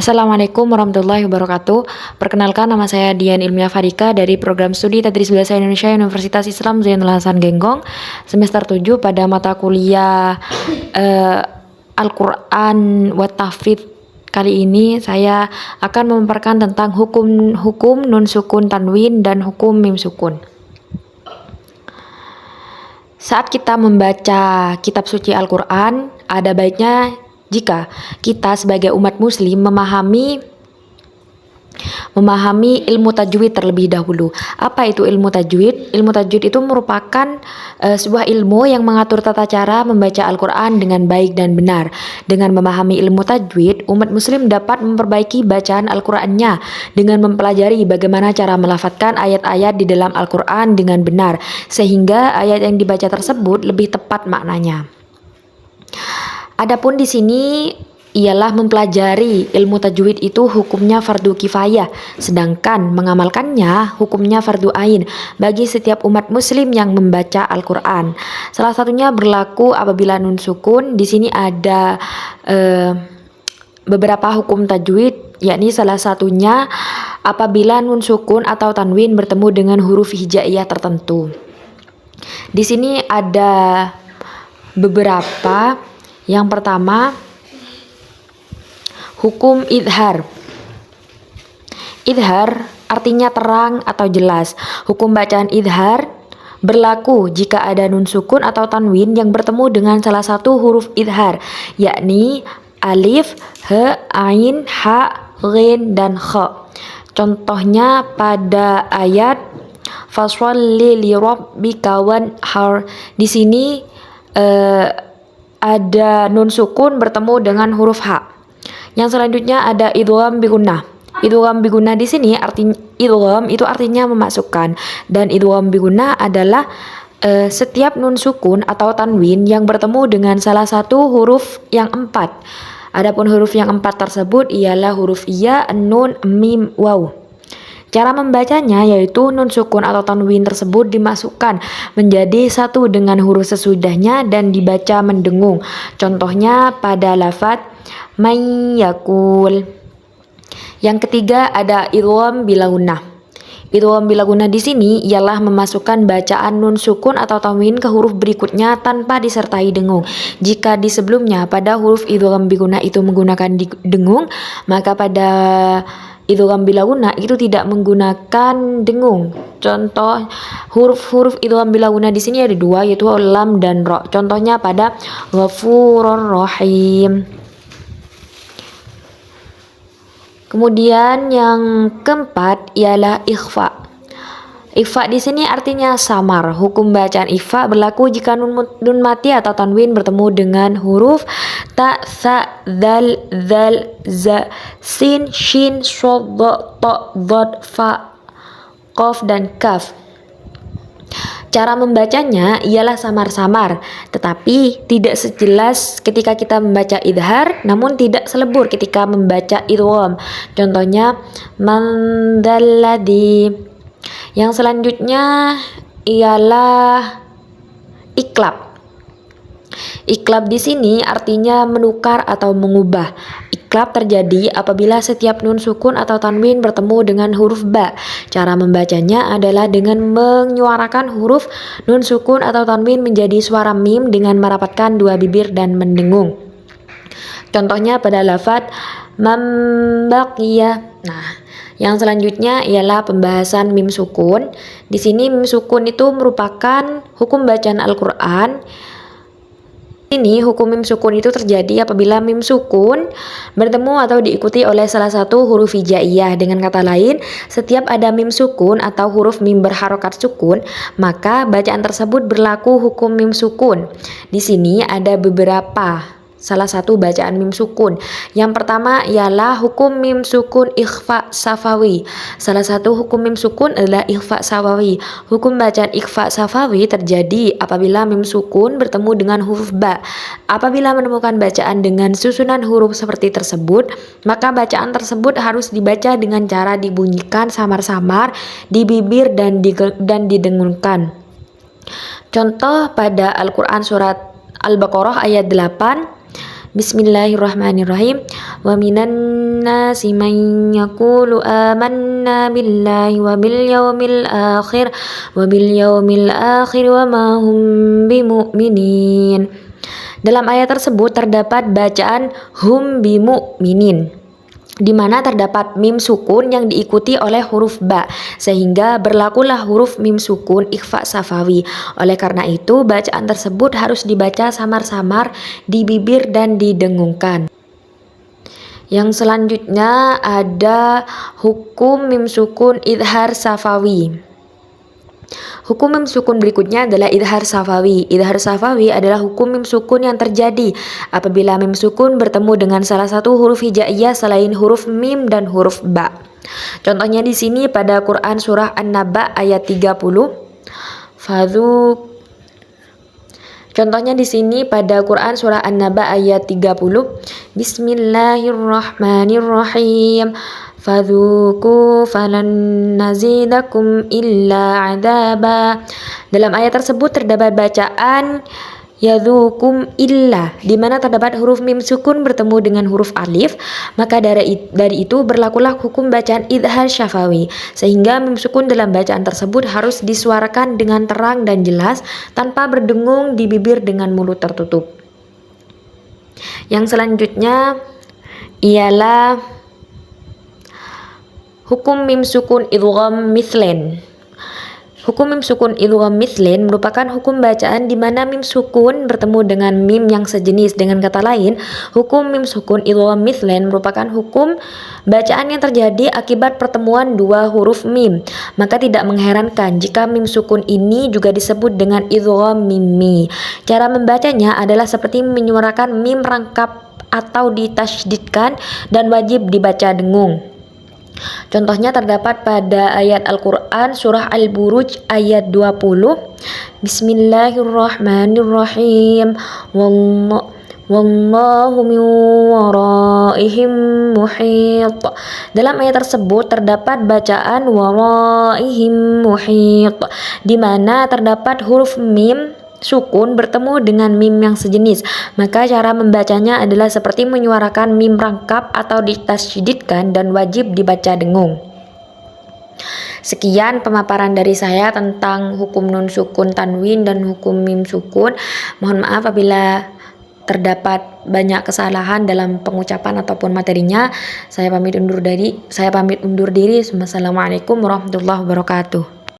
Assalamualaikum warahmatullahi wabarakatuh. Perkenalkan, nama saya Dian Ilmiah Fadika dari Program Studi Tadris Bahasa Indonesia Universitas Islam Zainul Hasan Genggong, semester 7 pada mata kuliah Al-Quran wa Tahfidz. Kali ini saya akan memaparkan tentang hukum nun sukun tanwin dan hukum mim sukun. Saat kita membaca kitab suci Al-Quran, ada baiknya jika kita sebagai umat muslim memahami ilmu tajwid terlebih dahulu. Apa itu ilmu tajwid? Ilmu tajwid itu merupakan sebuah ilmu yang mengatur tata cara membaca Al-Quran dengan baik dan benar. Dengan memahami ilmu tajwid, umat muslim dapat memperbaiki bacaan Al-Qurannya dengan mempelajari bagaimana cara melafadzkan ayat-ayat di dalam Al-Quran dengan benar, sehingga ayat yang dibaca tersebut lebih tepat maknanya. Adapun di sini ialah mempelajari ilmu tajwid itu hukumnya fardu kifayah, sedangkan mengamalkannya hukumnya fardu ain bagi setiap umat muslim yang membaca Al-Quran. Salah satunya berlaku apabila nun sukun. Di sini ada beberapa hukum tajwid, yakni salah satunya apabila nun sukun atau tanwin bertemu dengan huruf hijaiyah tertentu. Di sini ada beberapa. Yang pertama, hukum idhar. Idhar artinya terang atau jelas. Hukum bacaan idhar berlaku jika ada nun sukun atau tanwin yang bertemu dengan salah satu huruf idhar, yakni alif, he, ain, ha, ghin, dan kha. Contohnya pada ayat fasholli li rabbika wanhar. Di sini ada nun sukun bertemu dengan huruf H. Yang selanjutnya ada idgham bi gunnah. Idgham bi gunnah di sini idgham itu artinya memasukkan, dan idgham bi gunnah adalah setiap nun sukun atau tanwin yang bertemu dengan salah satu huruf yang 4. Adapun huruf yang 4 tersebut ialah huruf ya, nun, mim, waw. Cara membacanya yaitu nun sukun atau tanwin tersebut dimasukkan menjadi satu dengan huruf sesudahnya dan dibaca mendengung. Contohnya pada lafadz may yakul. Yang ketiga ada idgham bila gunnah. Idgham bila gunnah di sini ialah memasukkan bacaan nun sukun atau tanwin ke huruf berikutnya tanpa disertai dengung. Jika di sebelumnya pada huruf idgham bi gunnah itu menggunakan dengung, maka pada idgham bila gunnah itu tidak menggunakan dengung. Contoh huruf-huruf idgham bila gunnah di sini ada 2, yaitu lam dan ro. Contohnya pada ghafurur rahim. Kemudian yang keempat ialah ikhfa. Ikhfa di sini artinya samar. Hukum bacaan ikhfa berlaku jika nun mati atau tanwin bertemu dengan huruf ta, sa, dal, zal, za, sin, shin, shod, ta, dhad, fa, qaf, dan kaf. Cara membacanya ialah samar-samar, tetapi tidak sejelas ketika kita membaca idhar, namun tidak selebur ketika membaca idgham. Contohnya man dzalladzi. Yang selanjutnya ialah iklab. Iklab di sini artinya menukar atau mengubah. Iklab terjadi apabila setiap nun sukun atau tanwin bertemu dengan huruf ba. Cara membacanya adalah dengan menyuarakan huruf nun sukun atau tanwin menjadi suara mim dengan merapatkan dua bibir dan mendengung. Contohnya pada lafadz mambaqiyah. Nah, yang selanjutnya ialah pembahasan mim sukun. Di sini mim sukun itu merupakan hukum bacaan Al-Quran. Ini hukum mim sukun itu terjadi apabila mim sukun bertemu atau diikuti oleh salah satu huruf hijaiyah. Dengan kata lain, setiap ada mim sukun atau huruf mim berharokat sukun, maka bacaan tersebut berlaku hukum mim sukun. Di sini ada beberapa salah satu bacaan mim sukun. Yang pertama ialah hukum mim sukun ikhfa safawi. Salah satu hukum mim sukun adalah ikhfa safawi. Hukum bacaan ikhfa safawi terjadi apabila mim sukun bertemu dengan huruf ba. Apabila menemukan bacaan dengan susunan huruf seperti tersebut, maka bacaan tersebut harus dibaca dengan cara dibunyikan samar-samar di bibir dan didengungkan. Contoh pada Al-Quran surat Al-Baqarah ayat 8. Bismillahirrahmanirrahim. Wa minan nasi man yaqulu amanna billahi wa bil yawmil akhir wa ma hum bimu'minin. Dalam ayat tersebut terdapat bacaan hum bimu'minin, di mana terdapat mim sukun yang diikuti oleh huruf ba, sehingga berlakulah huruf mim sukun ikhfa safawi. Oleh karena itu, bacaan tersebut harus dibaca samar-samar di bibir dan didengungkan. Yang selanjutnya ada hukum mim sukun idhar safawi. Hukum mim sukun berikutnya adalah idhar safawi. Idhar safawi adalah hukum mim sukun yang terjadi apabila mim sukun bertemu dengan salah satu huruf hijaiyah selain huruf mim dan huruf ba. Contohnya di sini pada Quran surah An-Naba ayat 30. Contohnya di sini pada Quran surah An-Naba ayat 30. Bismillahirrahmanirrahim. Fadzuku falan nazidakum illa adaba. Dalam ayat tersebut terdapat bacaan yadzukum illa, di mana terdapat huruf mim sukun bertemu dengan huruf alif. Maka dari itu berlakulah hukum bacaan idhar syafawi, sehingga mim sukun dalam bacaan tersebut harus disuarakan dengan terang dan jelas tanpa berdengung di bibir dengan mulut tertutup. Yang selanjutnya ialah hukum mim sukun idgham mithlen. Hukum mim sukun idgham mithlen merupakan hukum bacaan di mana mim sukun bertemu dengan mim yang sejenis. Dengan kata lain, hukum mim sukun idgham mithlen merupakan hukum bacaan yang terjadi akibat pertemuan dua huruf mim. Maka tidak mengherankan jika mim sukun ini juga disebut dengan idgham mimmi. Cara membacanya adalah seperti menyuarakan mim rangkap atau ditasydidkan dan wajib dibaca dengung. Contohnya terdapat pada ayat Al-Quran surah Al-Buruj ayat 20. Bismillahirrahmanirrahim. Wallahu min waraihim muhit. Dalam ayat tersebut terdapat bacaan waraihim muhit, di mana terdapat huruf mim sukun bertemu dengan mim yang sejenis. Maka cara membacanya adalah seperti menyuarakan mim rangkap atau ditasydidkan dan wajib dibaca dengung. Sekian pemaparan dari saya tentang hukum nun sukun tanwin dan hukum mim sukun. Mohon maaf apabila terdapat banyak kesalahan dalam pengucapan ataupun materinya. Saya pamit undur diri. Wassalamualaikum warahmatullahi wabarakatuh.